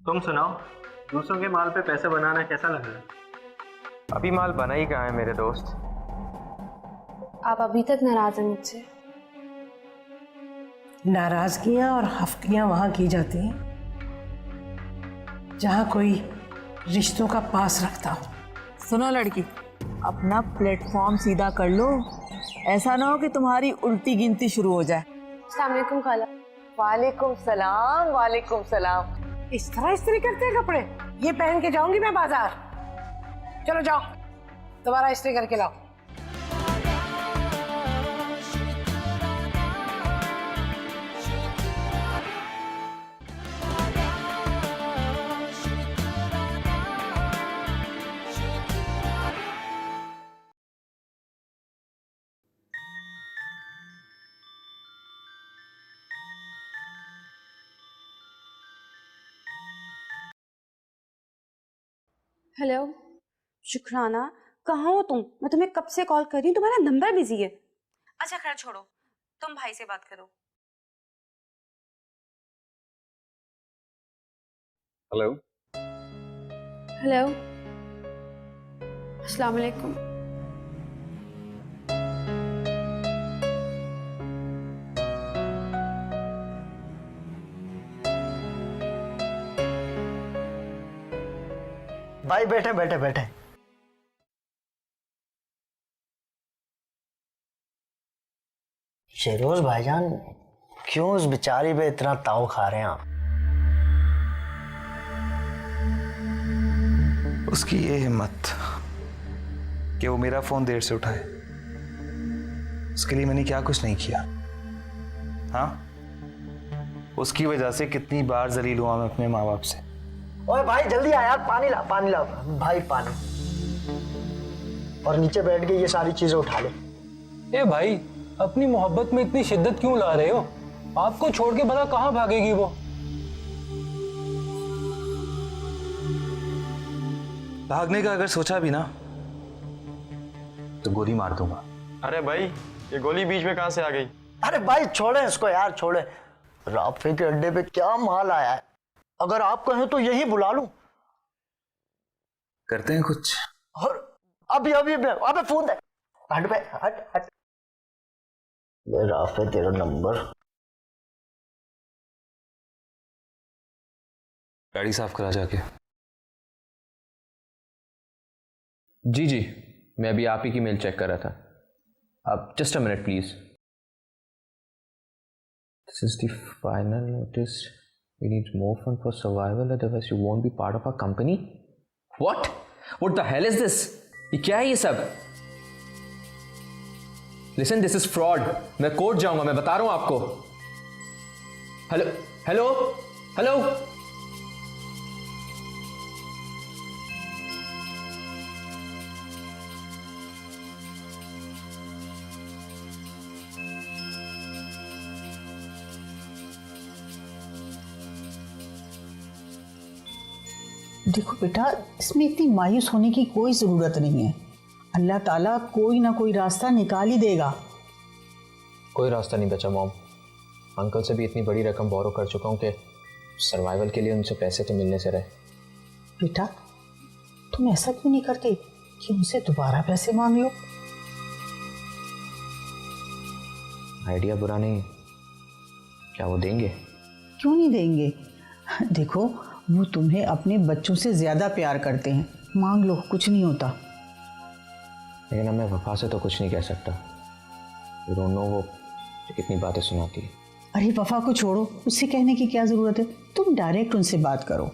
तुम सुनाओ, दूसरों के माल पे पैसे बनाना कैसा लग रहा है? अभी माल बना ही कहाँ है मेरे दोस्त। आप अभी तक नाराज हैं मुझसे? नाराजगियां और हफ्तियां वहां की जाती हैं जहां कोई रिश्तों का पास रखता हो। सुनो लड़की, अपना प्लेटफॉर्म सीधा कर लो, ऐसा ना हो कि तुम्हारी उल्टी गिनती शुरू हो जाए। अस्सलाम वालेकुम खाला। वालेकुम सलाम, वालेकुम सलाम। इस तरह इस्त्री करते हैं कपड़े? ये पहन के जाऊंगी मैं बाजार। चलो जाओ, दोबारा इस्त्री करके लाओ। हेलो शुक्राना, कहाँ हो तुम? मैं तुम्हें कब से कॉल कर रही हूँ, तुम्हारा नंबर बिजी है। अच्छा खैर छोड़ो, तुम भाई से बात करो। हेलो। हेलो, अस्सलाम वालेकुम। भाई बैठे बैठे बैठे। शेरोज भाईजान, क्यों उस बेचारी पे इतना ताव खा रहे हैं आप? उसकी ये हिम्मत कि वो मेरा फोन देर से उठाए, उसके लिए मैंने क्या कुछ नहीं किया। हाँ, उसकी वजह से कितनी बार जलील हुआ मैं अपने माँ बाप से। ओए भाई जल्दी आ यार, पानी ला पानी ला भाई, पानी। और नीचे बैठ के ये सारी चीजें उठा ले। ए भाई, अपनी मोहब्बत में इतनी शिद्दत क्यों ला रहे हो? आपको छोड़ के भला कहाँ भागेगी वो? भागने का अगर सोचा भी ना तो गोली मार दूंगा। अरे भाई, ये गोली बीच में कहाँ से आ गई? अरे भाई छोड़े इसको यार, छोड़े। राफे के अड्डे पे क्या माल आया है, अगर आप कहें तो यही बुला लूं। करते हैं कुछ। और अभी अभी अबे फोन दे। हट बे, हट हट। ले राफे तेरा नंबर। गाड़ी साफ करा जाके। जी, मैं अभी आप ही की मेल चेक कर रहा था। अब just a minute please. This is the final notice. We need more fun for survival, otherwise you won't be part of our company. What? What the hell is this? ये क्या है ये सब? Listen, this is fraud. मैं court जाऊंगा, मैं बता रहा हूं आपको। Hello hello hello. देखो बेटा, इसमें इतनी मायूस होने की कोई ज़रूरत नहीं है। अल्लाह ताला कोई ना कोई रास्ता निकाल ही देगा। कोई रास्ता नहीं बचा मॉम। अंकल से भी इतनी बड़ी रकम बोरो कर चुका हूँ कि सर्वाइवल के लिए उनसे पैसे तो मिलने से रहे। बेटा, तुम ऐसा क्यों नहीं करते कि उनसे दोबारा पैसे मांग लो? आइडिया बुरा नहीं, क्या वो देंगे? क्यों नहीं देंगे? देखो, वो तुम्हें अपने बच्चों से ज़्यादा प्यार करते हैं। मांग लो, कुछ नहीं होता। लेकिन अब मैं वफा से तो कुछ नहीं कह सकता। यू डोंट नो वो कितनी बातें सुनाती है। अरे वफा को छोड़ो, उससे कहने की क्या ज़रूरत है? तुम डायरेक्ट उनसे बात करो।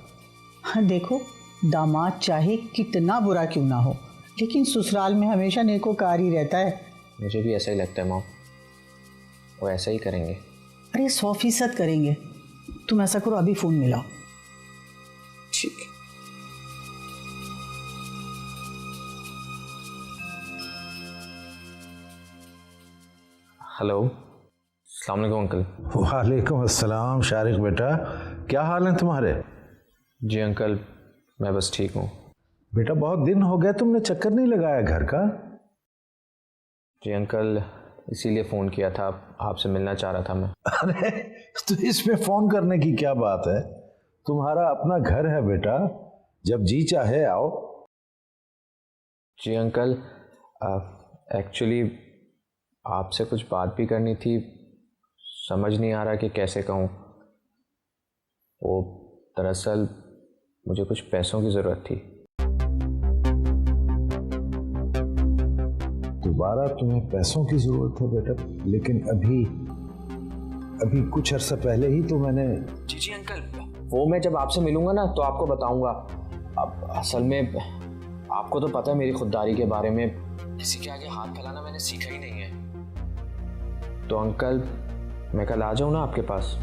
हाँ देखो, दामाद चाहे कितना बुरा क्यों ना हो, लेकिन ससुराल में हमेशा नेकोकार ही रहता है। मुझे भी ऐसा ही लगता है मॉम, वो ऐसा ही करेंगे। अरे 100% करेंगे। तुम ऐसा करो, अभी फ़ोन मिलाओ। ठीक है। हेलो, अस्सलाम वालेकुम अंकल। वालेकुम अस्सलाम। शारिक बेटा, क्या हाल है तुम्हारे? जी अंकल, मैं बस ठीक हूँ। बेटा, बहुत दिन हो गए, तुमने चक्कर नहीं लगाया घर का। जी अंकल, इसीलिए फ़ोन किया था, आपसे मिलना चाह रहा था मैं। अरे तो इसमें फ़ोन करने की क्या बात है? तुम्हारा अपना घर है बेटा, जब जी चाहे आओ। जी अंकल, एक्चुअली आपसे कुछ बात भी करनी थी, समझ नहीं आ रहा कि कैसे कहूँ। वो दरअसल मुझे कुछ पैसों की ज़रूरत थी। दोबारा तुम्हें पैसों की जरूरत है बेटा? लेकिन अभी कुछ अर्सा पहले ही तो मैंने। जी जी अंकल, वो मैं जब आपसे मिलूंगा ना तो आपको बताऊंगा। अब असल में आपको तो पता है मेरी खुददारी के बारे में, किसी के आगे हाथ फैलाना मैंने सीखा ही नहीं है। तो अंकल मैं कल आ जाऊं ना आपके पास?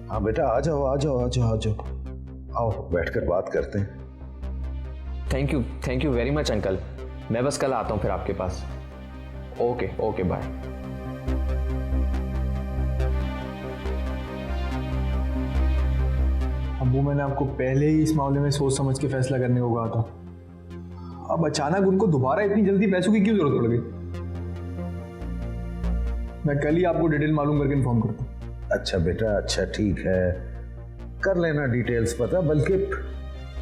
हाँ बेटा, आ जाओ आ जाओ आ जाओ आ जाओ, आओ बैठकर बात करते हैं। Thank you very much uncle. मैं बस कल आता हूँ फिर आपके पास। Okay bye. अबू, मैंने आपको पहले ही इस मामले में सोच समझ के फैसला करने को कहा था। अब अचानक उनको दोबारा इतनी जल्दी पैसों की क्यों जरूरत पड़ गई? मैं कल ही आपको डिटेल मालूम करके इन्फॉर्म करता हूँ। अच्छा बेटा, अच्छा ठीक है, कर लेना डिटेल्स पता। बल्कि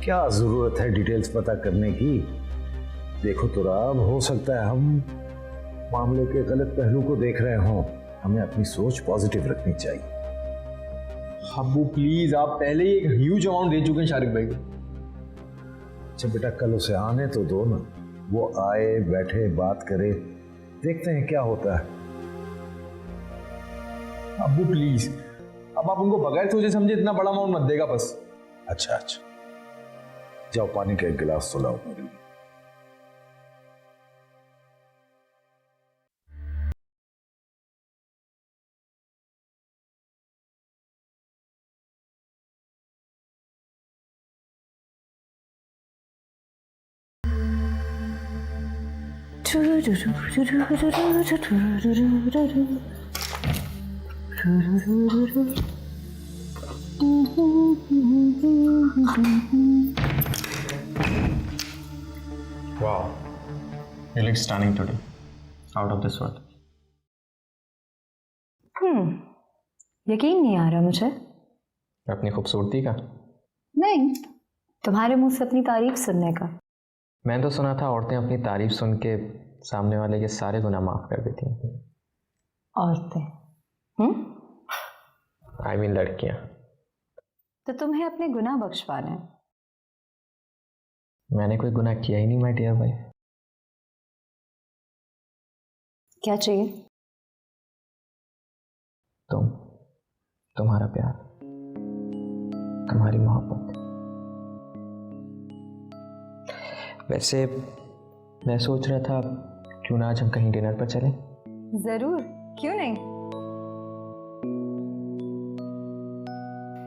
क्या जरूरत है डिटेल्स पता करने की? देखो तो राब, हो सकता है हम मामले के गलत पहलू को देख रहे हों। हमें अपनी सोच पॉजिटिव रखनी चाहिए। अबू प्लीज, आप पहले ही एक ह्यूज अमाउंट दे चुके हैं शारिक भाई को। अच्छा बेटा, कल उसे आने तो दो ना, वो आए, बैठे, बात करे, देखते हैं क्या होता है। अबू प्लीज, अब आप उनको बगैर सोचे समझे इतना बड़ा अमाउंट मत देगा बस। अच्छा, जाओ पानी का एक गिलास तो लाओ मेरे लिए। Wow, you look stunning today. Out of this world. यकीन नहीं आ रहा मुझे। अपनी खूबसूरती का? नहीं, तुम्हारे मुंह से अपनी तारीफ सुनने का। मैंने तो सुना था औरतें अपनी तारीफ सुन के सामने वाले के सारे गुनाह माफ कर देती हैं। औरतें? I mean लड़कियां। तो तुम्हें अपने गुनाह बख्शवाना है। मैंने कोई गुनाह किया ही नहीं माय डियर भाई। क्या चाहिए? तुम्हारा प्यार, तुम्हारी मोहब्बत। वैसे मैं सोच रहा था क्यों ना आज हम कहीं डिनर पर चलें? जरूर, क्यों नहीं।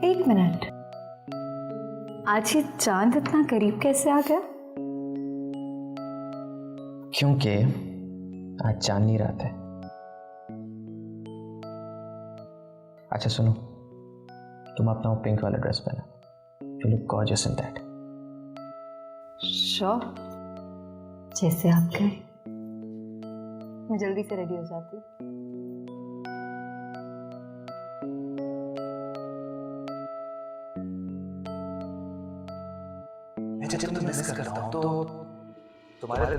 एक मिनट, आज ये चांद इतना करीब कैसे आ गया? क्योंकि आज चांदनी रात है। अच्छा सुनो, तुम अपना वो पिंक वाला ड्रेस पहना। You look gorgeous in that. Sure, जैसे आप कहें। मैं जल्दी से रेडी हो जाती हूँ। मैं जब तुम्हें मिस करता हूँ तो तुम्हारे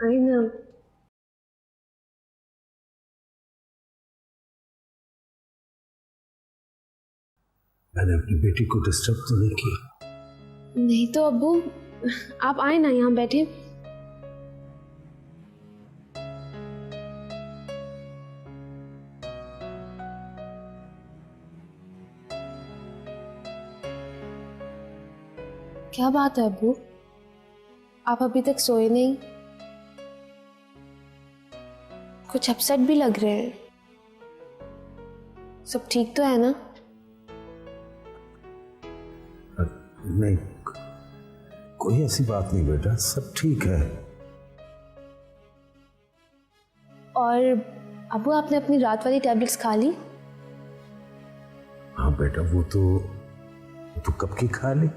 I know. मैंने अपनी बेटी को डिस्टर्ब तो नहीं किया? नहीं तो अब्बू, आप आए ना यहाँ बैठे। क्या बात है अब्बू, आप अभी तक सोए नहीं? कुछ अपसेट भी लग रहे हैं। सब ठीक तो है ना? नहीं, कोई ऐसी बात नहीं बेटा, सब ठीक है। और अबू, आपने अपनी रात वाली टैबलेट्स खा ली? हाँ बेटा, वो तो कब की खा ली।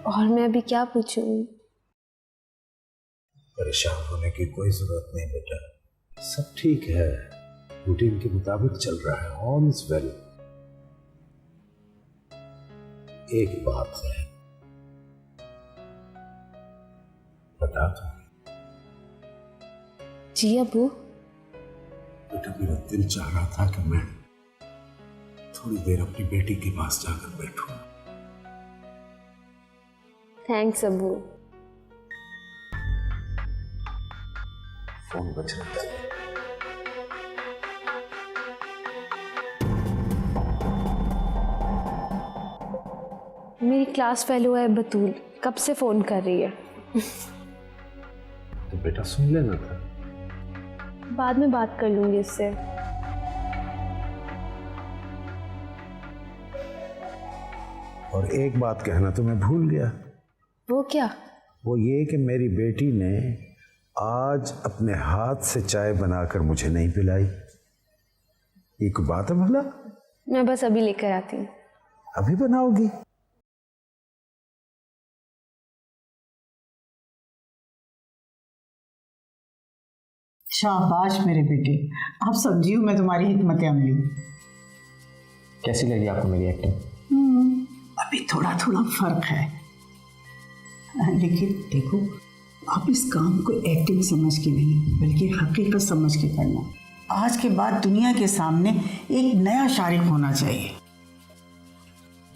और मैं अभी क्या पूछूं? परेशान होने की कोई जरूरत नहीं बेटा, सब ठीक है, रूटीन के मुताबिक चल रहा है, ऑल इज वेल। एक बात है, बता दो। जी अबू। बेटा, मेरा दिल चाह रहा था कि मैं थोड़ी देर अपनी बेटी के पास जाकर बैठूं। थैंक्स अबू। फोन बज रहा है। मेरी क्लास फेलो है बतूल, कब से फोन कर रही है। तो बेटा सुन लेना था। बाद में बात कर लूंगी उससे। और एक बात कहना तो मैं भूल गया। वो क्या? वो ये कि मेरी बेटी ने आज अपने हाथ से चाय बनाकर मुझे नहीं पिलाई। ये कोई बात है भला? मैं बस अभी लेकर आती हूँ। अभी बनाओगी? शाबाश मेरे बेटे, आप समझियो मैं तुम्हारी हिकमत अमली। कैसी लगी आपको मेरी एक्टिंग? अभी थोड़ा थोड़ा फर्क है, लेकिन देखो, आप इस काम को एक्टिंग समझ के नहीं बल्कि हकीकत समझ के करना। आज के बाद दुनिया के सामने एक नया शारिक होना चाहिए।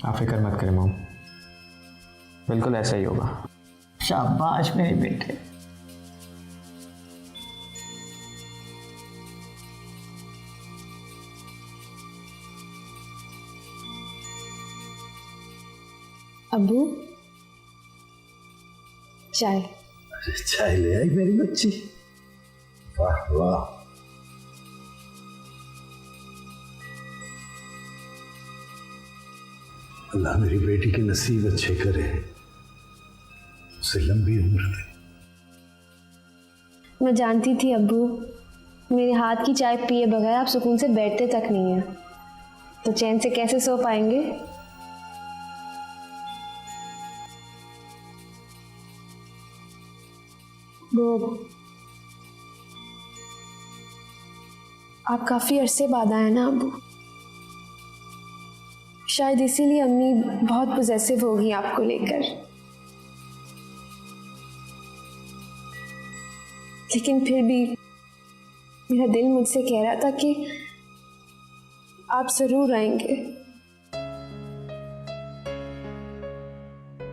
आप फिक्र मत करें मॉम, बिल्कुल ऐसा ही होगा। शाबाश मेरे बेटे। अबू, चाय। चाय ले आई मेरी बच्ची? वाह वाह। अल्लाह मेरी बेटी के नसीब अच्छे करे, उसे लंबी उम्र दे। मैं जानती थी अब्बू, मेरे हाथ की चाय पिए बगैर आप सुकून से बैठते तक नहीं हैं, तो चैन से कैसे सो पाएंगे? वो आप काफी अरसे बाद आए ना अब्बू, शायद इसीलिए अम्मी बहुत पॉजेसिव होगी आपको लेकर। लेकिन फिर भी मेरा दिल मुझसे कह रहा था कि आप जरूर आएंगे,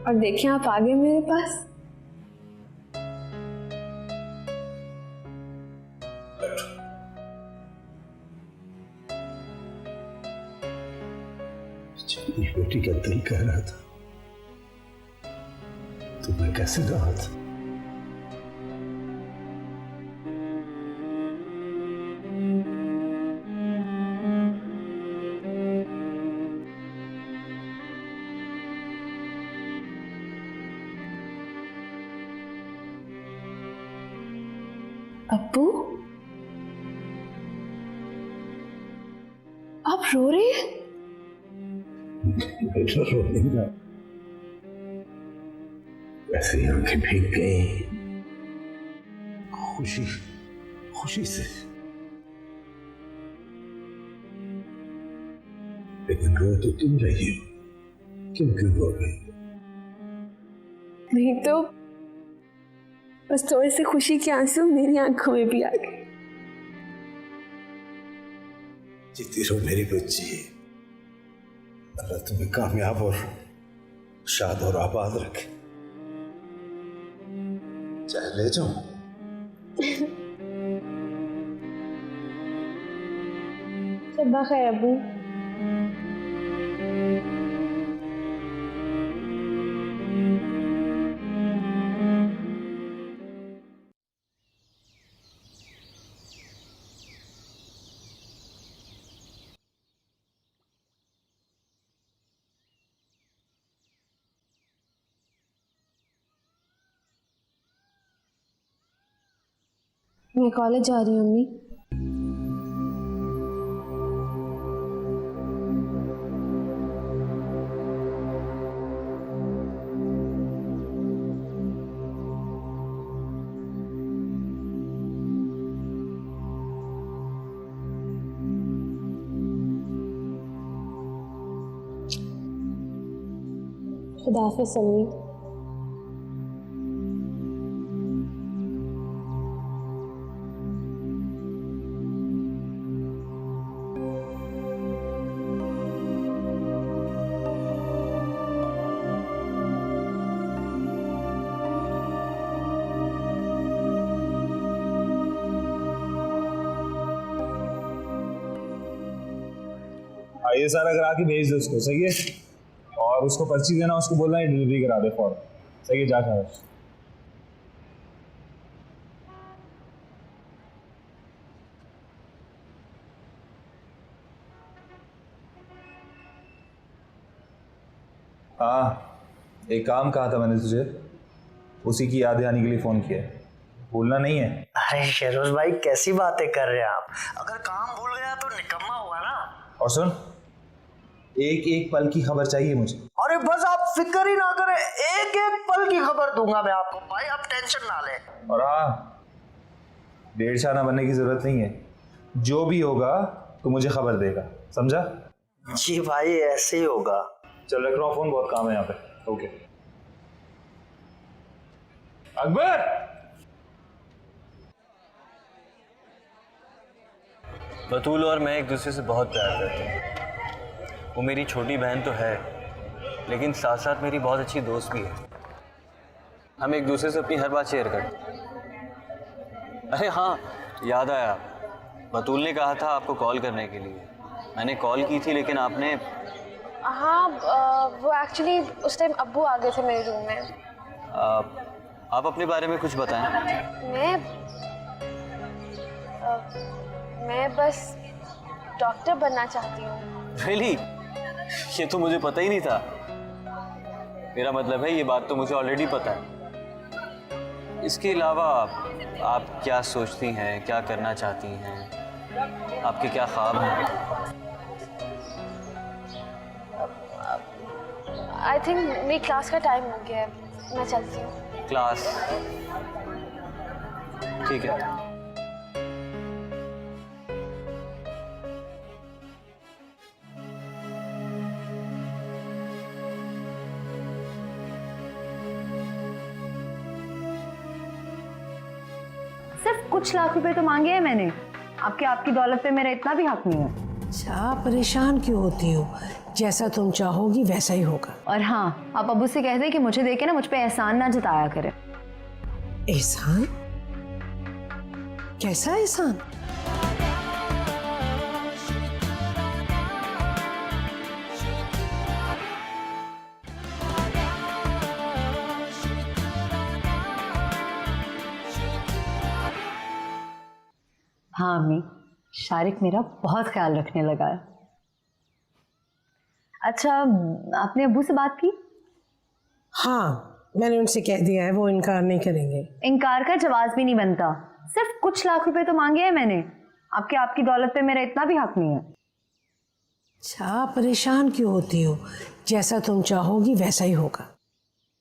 और देखें आप आ गए मेरे पास। मेरी बेटी का दिल कह रहा था तो मैं कैसे रहा था। अब्बू, आप रो रहे हैं? बेटा रो नहीं रहा, वैसे ही आंखें भीग गई खुशी खुशी से। लेकिन रो तो तुम रही हो, क्यों रो रही हो? नहीं तो बस थोड़े से खुशी के आंसू मेरी आंखों में भी आ गए। जीती रहो मेरी बच्ची, अल्लाह तुम्हें कामयाब और शाद और आबाद रखे। चाहे ले जाओ। शब्बा खैर अब्बू। मैं कॉलेज जा रही हूँ अम्मी। खुदा हाफिज़ सन्नी। ये सारा करा के भेज दो उसको, सही है? और उसको पर्ची देना, उसको बोलना है डिलीवरी करा दे फौरन, सही है? जा शाबाश। हाँ, एक काम कहा था मैंने तुझे, उसी की याद दिलाने के लिए फोन किया है, भूलना नहीं है। अरे शेरोज भाई कैसी बातें कर रहे हैं आप? अगर काम भूल गया तो निकम्मा होगा ना। और सुन, एक एक पल की खबर चाहिए मुझे। अरे बस आप फिक्र ही ना करें, एक एक पल की खबर दूंगा मैं आपको भाई, आप टेंशन ना लें। और हाँ, डेढ़ शाना बनने की जरूरत नहीं है, जो भी होगा तो मुझे खबर देगा, समझा? जी भाई ऐसे ही होगा। चल रख रहा हूँ फोन, बहुत काम है यहाँ पे। ओके अकबर। बतूल और मैं एक दूसरे से बहुत प्यार करते हैं। वो मेरी छोटी बहन तो है, लेकिन साथ साथ मेरी बहुत अच्छी दोस्त भी है। हम एक दूसरे से अपनी हर बात शेयर करते हैं। अरे हाँ, याद आया, बतूल ने कहा था आपको कॉल करने के लिए। मैंने कॉल की थी लेकिन आपने... हाँ, वो एक्चुअली उस टाइम अब्बू आ गए थे मेरे रूम में। आप अपने बारे में कुछ बताएं। मैं बस डॉक्टर बनना चाहती हूँ। रियली? ये तो मुझे पता ही नहीं था। मेरा मतलब है ये बात तो मुझे ऑलरेडी पता है। इसके अलावा आप क्या सोचती हैं, क्या करना चाहती हैं, आपके क्या ख्वाब हैं? आई थिंक मेरी क्लास का टाइम हो गया है, मैं चलती हूँ। क्लास? ठीक है। सिर्फ कुछ लाख रुपए तो मांगे हैं मैंने, आपकी दौलत पे मेरा इतना भी हक नहीं है। अच्छा, परेशान क्यों होती हो? जैसा तुम चाहोगी वैसा ही होगा। और हाँ, आप अब्बू से कह दे कि मुझे देके ना मुझ पे एहसान ना जताया करे। एहसान? कैसा एहसान? हाँ अम्मी, शारिक मेरा बहुत ख्याल रखने लगा है। अच्छा, आपने अब्बू से बात की? हाँ, मैंने उनसे कह दिया है, वो इनकार नहीं करेंगे। इनकार का जवाब भी नहीं बनता। सिर्फ कुछ लाख रुपए तो मांगे हैं मैंने, आपकी दौलत पे मेरा इतना भी हक नहीं है। अच्छा, परेशान क्यों होती हो? जैसा तुम चाहोगी वैसा ही होगा।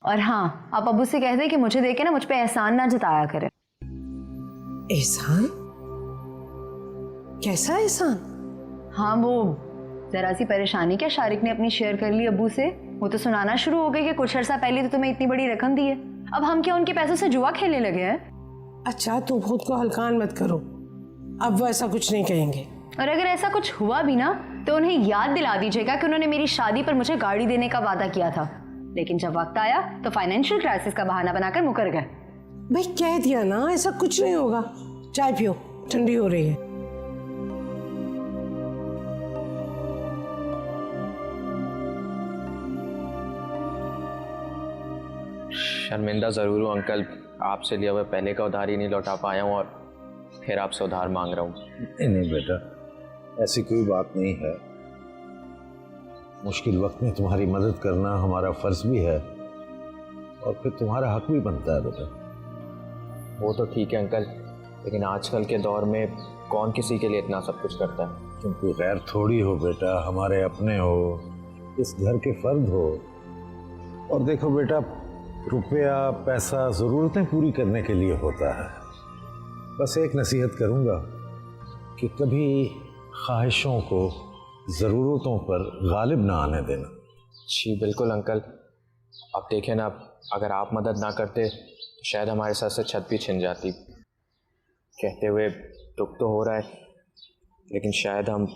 और हाँ, आप अब्बू से कह दे कि मुझे देके ना मुझ पे एहसान ना जताया करे। एहसान? कैसा एहसान? हाँ, वो जरा सी परेशानी क्या शारिक ने अपनी शेयर कर ली अब्बू से। वो तो सुनाना शुरू हो गई कि कुछ अर्सा पहले तो तुम्हें इतनी बड़ी रकम दी है, अब हम क्या उनके पैसों से जुआ खेलने लगे हैं? अच्छा, तुम खुद को हल्कान मत करो, अब वो ऐसा कुछ नहीं कहेंगे। और अगर ऐसा कुछ हुआ भी ना तो उन्हें याद दिला दीजिएगा कि उन्होंने मेरी शादी पर मुझे गाड़ी देने का वादा किया था, लेकिन जब वक्त आया तो फाइनेंशियल क्राइसिस का बहाना बनाकर मुकर गए। भाई कह दिया ना, ऐसा कुछ नहीं होगा। चाय पियो, ठंडी हो रही है। शर्मिंदा ज़रूर हूँ अंकल, आपसे लिया हुआ पहले का उधार ही नहीं लौटा पाया हूँ और फिर आपसे उधार मांग रहा हूँ। नहीं बेटा, ऐसी कोई बात नहीं है। मुश्किल वक्त में तुम्हारी मदद करना हमारा फर्ज भी है और फिर तुम्हारा हक भी बनता है बेटा। वो तो ठीक है अंकल, लेकिन आजकल के दौर में कौन किसी के लिए इतना सब कुछ करता है? तुम कोई गैर थोड़ी हो बेटा, हमारे अपने हो, इस घर के फर्द हो। और देखो बेटा, रुपया पैसा ज़रूरतें पूरी करने के लिए होता है। बस एक नसीहत करूँगा कि कभी ख्वाहिशों को ज़रूरतों पर गालिब ना आने देना। जी बिल्कुल अंकल। अब देखें ना, अगर आप मदद ना करते तो शायद हमारे साथ से छत भी छिन जाती। कहते हुए दुख तो हो रहा है, लेकिन शायद हम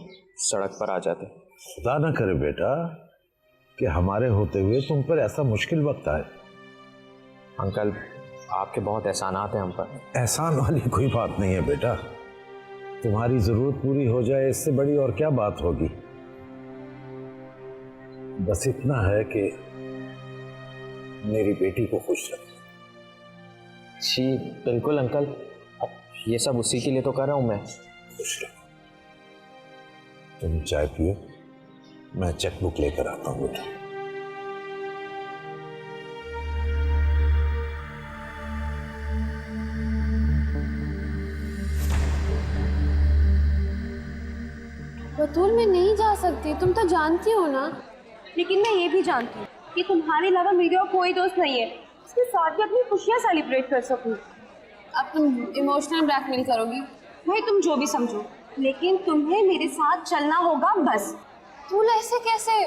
सड़क पर आ जाते। खुदा ना करे बेटा कि हमारे होते हुए तुम पर ऐसा मुश्किल वक्त आए। अंकल, आपके बहुत एहसानात हैं हम पर। एहसान वाली कोई बात नहीं है बेटा, तुम्हारी ज़रूरत पूरी हो जाए इससे बड़ी और क्या बात होगी। बस इतना है कि मेरी बेटी को खुश रख। जी बिल्कुल अंकल, अब ये सब उसी के लिए तो कर रहा हूँ मैं। खुश रहो। तुम चाय पियो, मैं चेकबुक लेकर आता हूँ बेटा। बतूल मैं नहीं जा सकती, तुम तो जानती हो ना। लेकिन मैं ये भी जानती हूँ कि तुम्हारे अलावा मेरे और कोई दोस्त नहीं है इसके साथ भी अपनी खुशियाँ सेलिब्रेट कर सकूँ। अब तुम इमोशनल ब्लैकमेल करोगी? भाई तुम जो भी समझो, लेकिन तुम्हें मेरे साथ चलना होगा बस। बतूल ऐसे कैसे,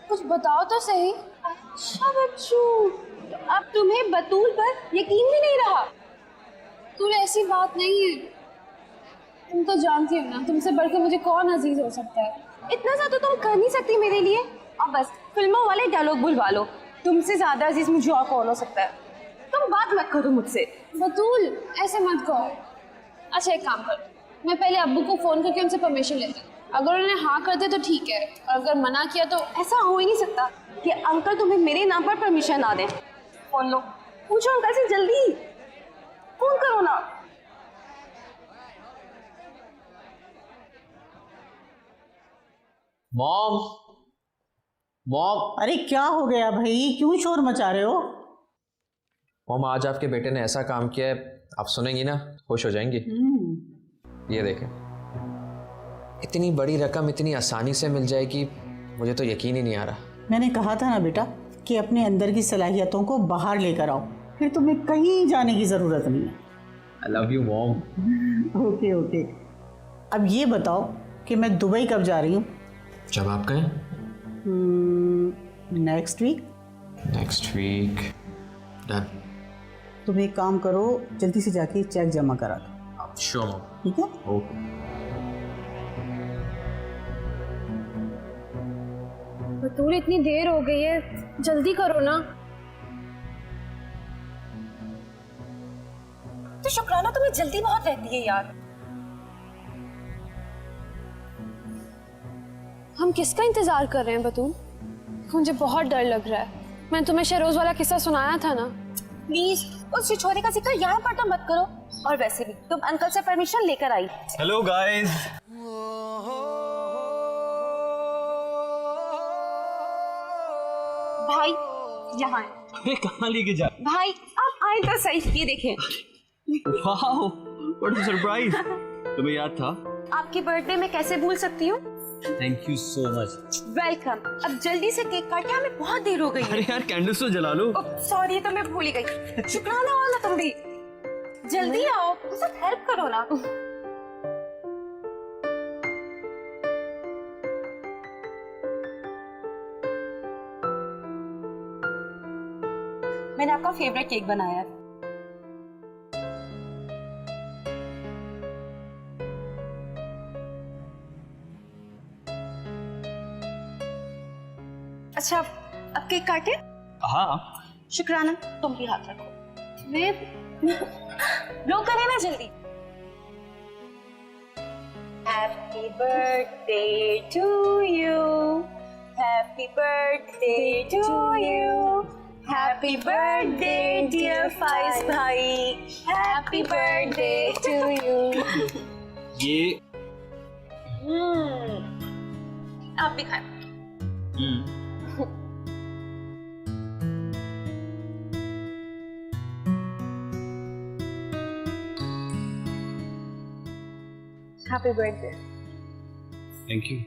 कुछ बताओ तो सही। अच्छा बच्चू, अब तुम्हें बतूल पर यकीन भी नहीं रहा? बतूल ऐसी बात नहीं है, तुम तो जानती हो ना, तुमसे बढ़कर मुझे कौन अजीज हो सकता है। इतना सा तो तुम कर नहीं सकती मेरे लिए। अब बस फिल्मों वाले डायलॉग बुलवा लो, तुमसे ज्यादा अजीज मुझे और कौन हो सकता है। तुम बात मत करो मुझसे। बतूल ऐसे मत कहो। अच्छा एक काम कर, मैं पहले अब्बू को फोन करके उनसे परमिशन लेती हूँ। अगर उन्होंने हाँ कर दे तो ठीक है, और अगर मना किया तो ऐसा हो ही नहीं सकता कि अंकल तुम्हें मेरे नाम पर परमिशन ना दें। फोन लो, पूछो अंकल से, जल्दी फोन करो ना। Mom, mom. अरे क्या हो गया भाई, क्यों शोर मचा रहे हो? मॉम, आज आपके बेटे ने ऐसा काम किया है, आप सुनेंगी ना खुश हो जाएंगी। ये देखें, इतनी बड़ी रकम इतनी आसानी से मिल जाएगी, मुझे तो यकीन ही नहीं आ रहा। मैंने कहा था ना बेटा कि अपने अंदर की सलाहियतों को बाहर लेकर आओ, फिर तुम्हें कहीं जाने की ज़रूरत नहीं है। I love you mom. Okay okay. अब ये बताओ कि मैं दुबई कब जा रही हूँ? जब आप कहें। Next week. Next week done. तुम एक काम करो, जल्दी से जाके चेक जमा करा दो। Sure mom. ठीक है? ओके। बतूल इतनी देर हो गई है, जल्दी करो ना। तो शुक्राना तुम्हें जल्दी बहुत रहती है यार। हम किसका इंतजार कर रहे हैं बतूल? मुझे बहुत डर लग रहा है। मैंने तुम्हें शहरोज वाला किस्सा सुनाया था ना। प्लीज उस छिछोरे का जिक्र यहाँ पर तो मत करो। और वैसे भी तुम अंकल से परमिशन लेकर आई। Hello guys. भाई यहाँ है। अरे कहाँ लेके जा? भाई आप आए तो सही, ये देखें। Wow, what a surprise. तुम्हें याद था? आपकी बर्थडे मैं कैसे भूल सकती हूँ? Thank you so much. Welcome. अब जल्दी से केक काटिए, हमें बहुत देर हो गई है। अरे यार कैंडल्स तो जला लो। सॉरी, तो मैं भूल ही गई। शुक्राना हो ना तुम भी, जल्दी आओ, सब हेल्प करो ना। मैंने आपका फेवरेट केक बनाया है। अच्छा अब केक काटे? हाँ। शुक्राना तुम भी हाथ रखो। मैं रो करे ना जल्दी। Happy birthday to you, happy birthday to you, happy birthday dear Faiz भाई, हैप्पी बर्थडे टू यू। ये आप भी खाएं। Happy birthday. Thank you.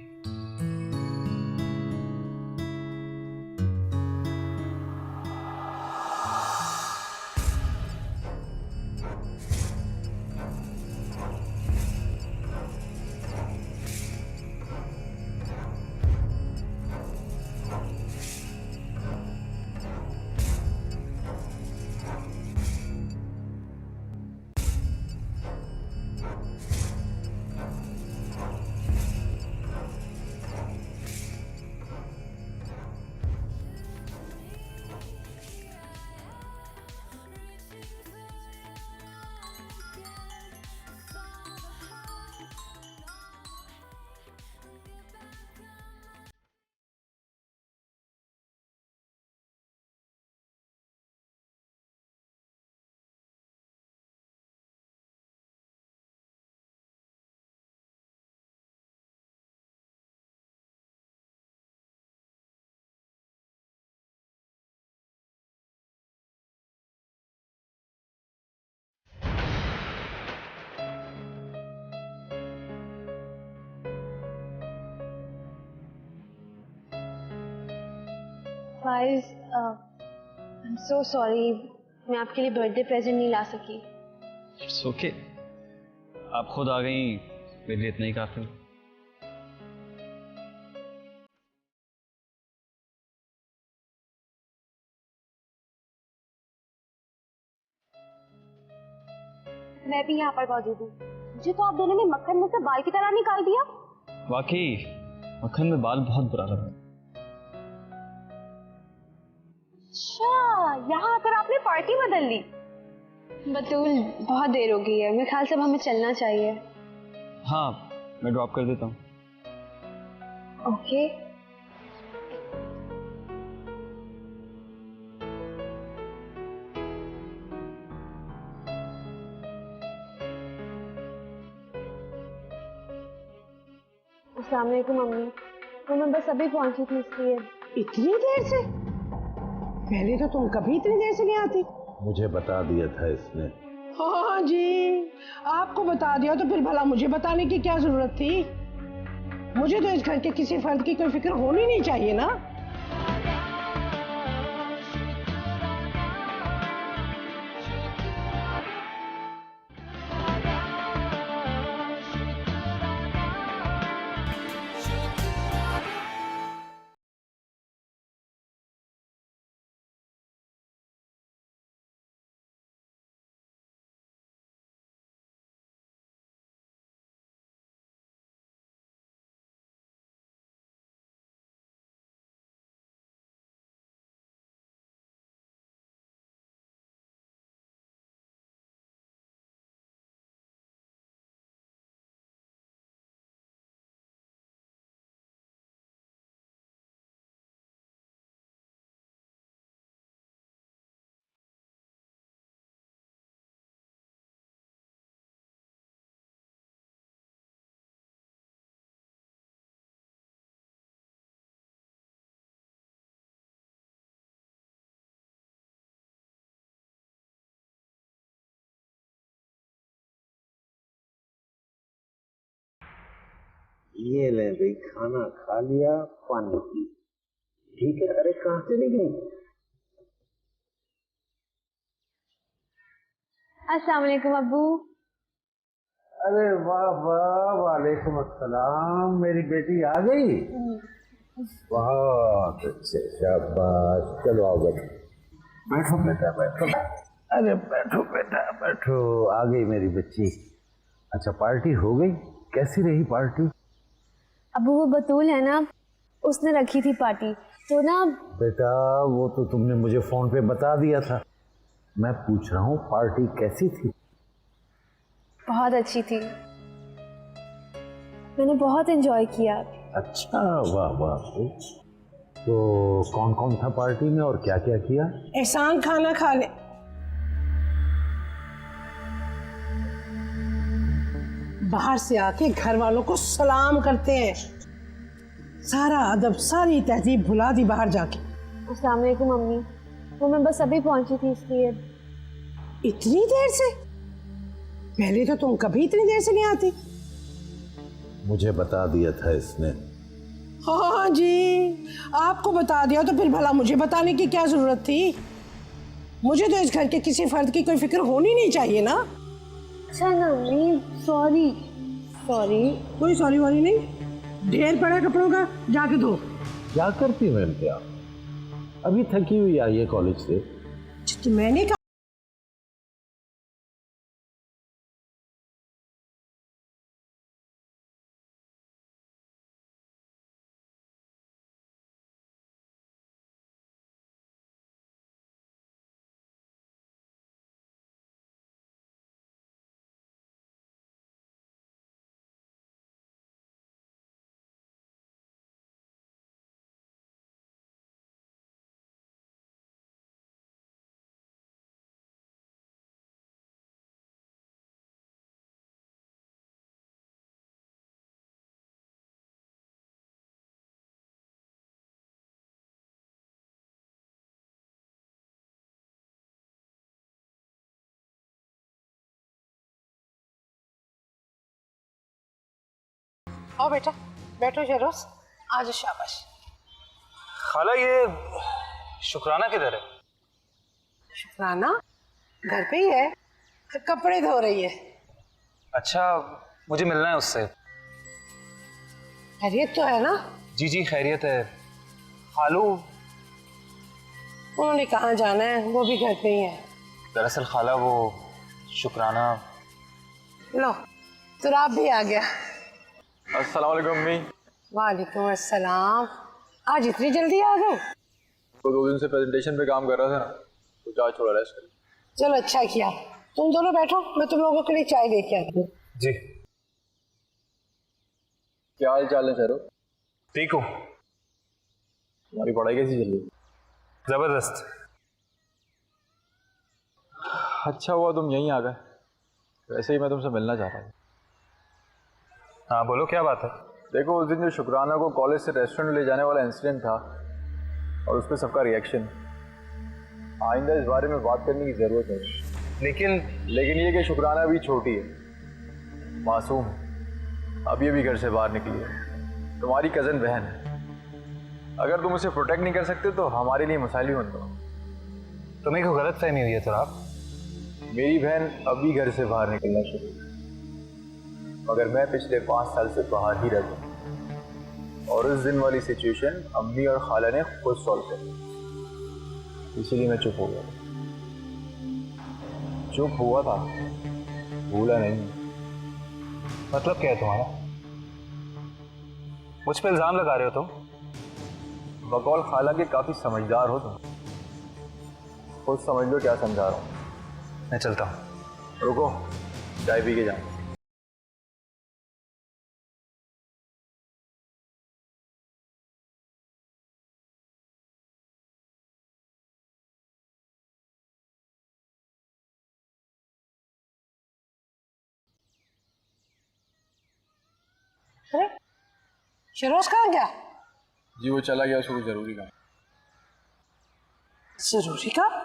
Faiz, I am so sorry, मैं आपके लिए बर्थडे प्रेजेंट नहीं ला सकी। इट्स ओके, आप खुद आ गई, मेरे लिए इतना ही काफी। मैं भी यहाँ पर मौजूद हूँ। मुझे तो आप दोनों ने मक्खन में से बाल की तरह निकाल दिया। वाकई मक्खन में बाल बहुत बुरा लगा। अच्छा, यहाँ आकर आपने पार्टी बदल ली। बतूल, बहुत देर हो गई है, मेरे ख्याल से अब हमें चलना चाहिए। हाँ, मैं ड्रॉप कर देता हूँ। ओके। अस्सलाम वालेकुम मम्मी, तो मैं बस अभी पहुंची थी इसलिए। इतनी देर से? पहले तो तुम कभी इतनी देर से नहीं आती। मुझे बता दिया था इसने। हाँ जी, आपको बता दिया तो फिर भला मुझे बताने की क्या जरूरत थी? मुझे तो इस घर के किसी फर्द की कोई फिक्र होनी नहीं चाहिए ना। ये ले भाई, खाना खा लिया, पानी पी। ठीक है। अरे कहाँ से नहीं गई? अस्सलाम वालेकुम अब्बू। अरे वाह वाह, वालेकुम अस्सलाम, मेरी बेटी आ गई। बहुत अच्छे, शाबाश। चलो आओ बैठो। बैठो बेटा, बैठो। अरे बैठो बेटा, बैठो। आ गई मेरी बच्ची। अच्छा, पार्टी हो गई? कैसी रही पार्टी? अब्बू, वो बतूल है ना, उसने रखी थी पार्टी, तो ना। बेटा, वो तो तुमने मुझे फोन पे बता दिया था। मैं पूछ रहा हूँ पार्टी कैसी थी? बहुत अच्छी थी, मैंने बहुत एंजॉय किया। अच्छा, वाह वाह। तो कौन कौन था पार्टी में और क्या क्या किया? एहसान खाना खा ले। बाहर से आके घर वालों को सलाम करते हैं। सारा अदब, सारी तहजीब भुला दी बाहर जाके। अस्सलाम वालेकुम मम्मी, वो मैं बस अभी पहुंची थी इसलिए। इतनी देर से? पहले तो तुम कभी इतनी देर से नहीं आती। मुझे बता दिया था इसने। हाँ जी, आपको बता दिया तो फिर भला मुझे बताने की क्या जरूरत थी? मुझे तो इस घर के किसी फर्द की कोई फिक्र होनी नहीं चाहिए ना। अच्छा ना मम्मी, सॉरी। कोई सॉरी वारी नहीं, ढेर पड़ा कपड़ों का, जाके धो। क्या करती मैम क्या? अभी थकी हुई आई है कॉलेज से। तो मैंने कहा आओ बेटा, बैठो शेरोज, आज शाबाश। खाला ये शुक्राना किधर है? शुक्राना घर पे ही है, कपड़े धो रही है। अच्छा, मुझे मिलना है उससे। खैरियत तो है ना? जी जी खैरियत है। खालू उन्होंने कहाँ जाना है, वो भी घर पे ही है। दरअसल खाला वो शुक्राना। लो तो आप भी आ गया। अस्सलाम वालेकुम अम्मी। वालेकुम अस्सलाम, आज इतनी जल्दी आ गए? तो 2 दिन से प्रेजेंटेशन पे काम कर रहा था ना, तो आज थोड़ा रेस्ट कर। चलो अच्छा किया। तुम दोनों बैठो, मैं तुम लोगों के लिए चाय लेके आती हूँ। जी। क्या हाल चाल है शेरो? ठीक हूँ। तुम्हारी पढ़ाई कैसी चल रही है? जबरदस्त। अच्छा हुआ तुम यहीं आ गए, वैसे ही मैं तुमसे मिलना चाह रहा हूँ। हाँ बोलो, क्या बात है? देखो उस दिन जो शुक्राना को कॉलेज से रेस्टोरेंट ले जाने वाला इंसिडेंट था और उस पर सबका रिएक्शन, आइंदा इस बारे में बात करने की ज़रूरत है। लेकिन ये कि शुक्राना अभी छोटी है, मासूम, अभी अभी घर से बाहर निकली है, तुम्हारी कज़न बहन है। अगर तुम उसे प्रोटेक्ट नहीं कर सकते तो हमारे लिए मसाइल भी मत करो। तुम्हें को गलत फहमी हुई है तो आप? मेरी बहन अभी घर से बाहर निकलना शुरू, मगर मैं पिछले 5 साल से बाहर ही रहता हूँ और उस दिन वाली सिचुएशन अम्मी और खाला ने खुद सॉल्व कर दी, इसीलिए मैं चुप हो गया। चुप हुआ था, भूला नहीं। मतलब क्या है तुम्हारा? मुझ पे इल्जाम लगा रहे हो तुम? बकौल खाला के काफ़ी समझदार हो तुम, खुद समझ लो क्या समझा रहा हूँ। मैं चलता हूँ। रुको, चाय पी के जाऊँ। अरे शेरोज कहाँ गया? जी वो चला गया, उसको जरूरी काम। जरूरी काम?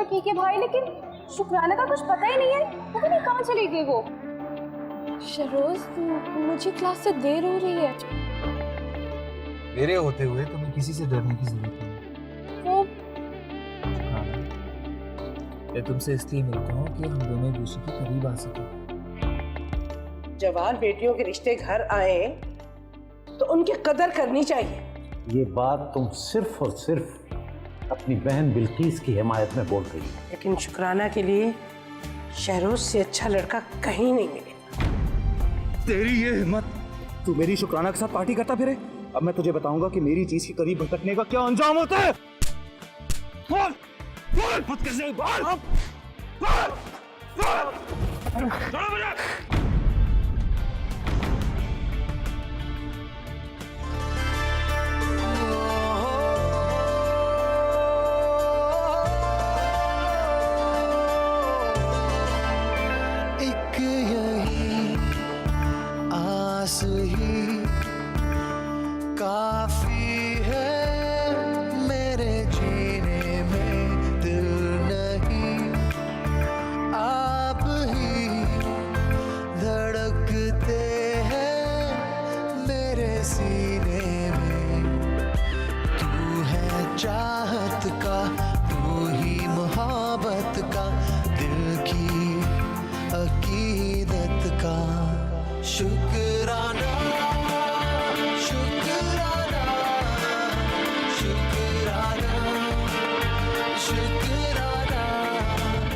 की के भाई, लेकिन शुक्राना का कुछ पता ही नहीं है। पता नहीं कहाँ चली गई वो। शहरोज, मुझे क्लास से देर हो रही है। मेरे होते हुए तुम्हें किसी से डरने की जरूरत नहीं। वो मैं तुमसे इसलिए मिलता हूँ कि हम दोनों एक दूसरे के करीब आ सकें। जवान बेटियों के रिश्ते घर आए तो उनकी कदर करनी चाहिए। ये बात तुम सिर्फ और सिर्फ अपनी बहन बिल्किस की हिमायत में बोल रही हो। लेकिन शुक्राना के लिए शहरोज से अच्छा लड़का कहीं नहीं मिलेगा। तेरी ये हिम्मत, तू मेरी शुक्राना के साथ पार्टी करता फिरे? अब मैं तुझे बताऊंगा कि मेरी चीज के करीब भटकने का क्या अंजाम होता है। बोल, बोल, मत कैसे बोल, बोल, बोल, छोड़ो मुझे। एक यही आस ही काफी है मेरे जीने में, दिल नहीं आप ही धड़कते हैं मेरे सीने में। तू है चाहत का, तू ही मोहब्बत का, दिल की अकीदत का शुक्र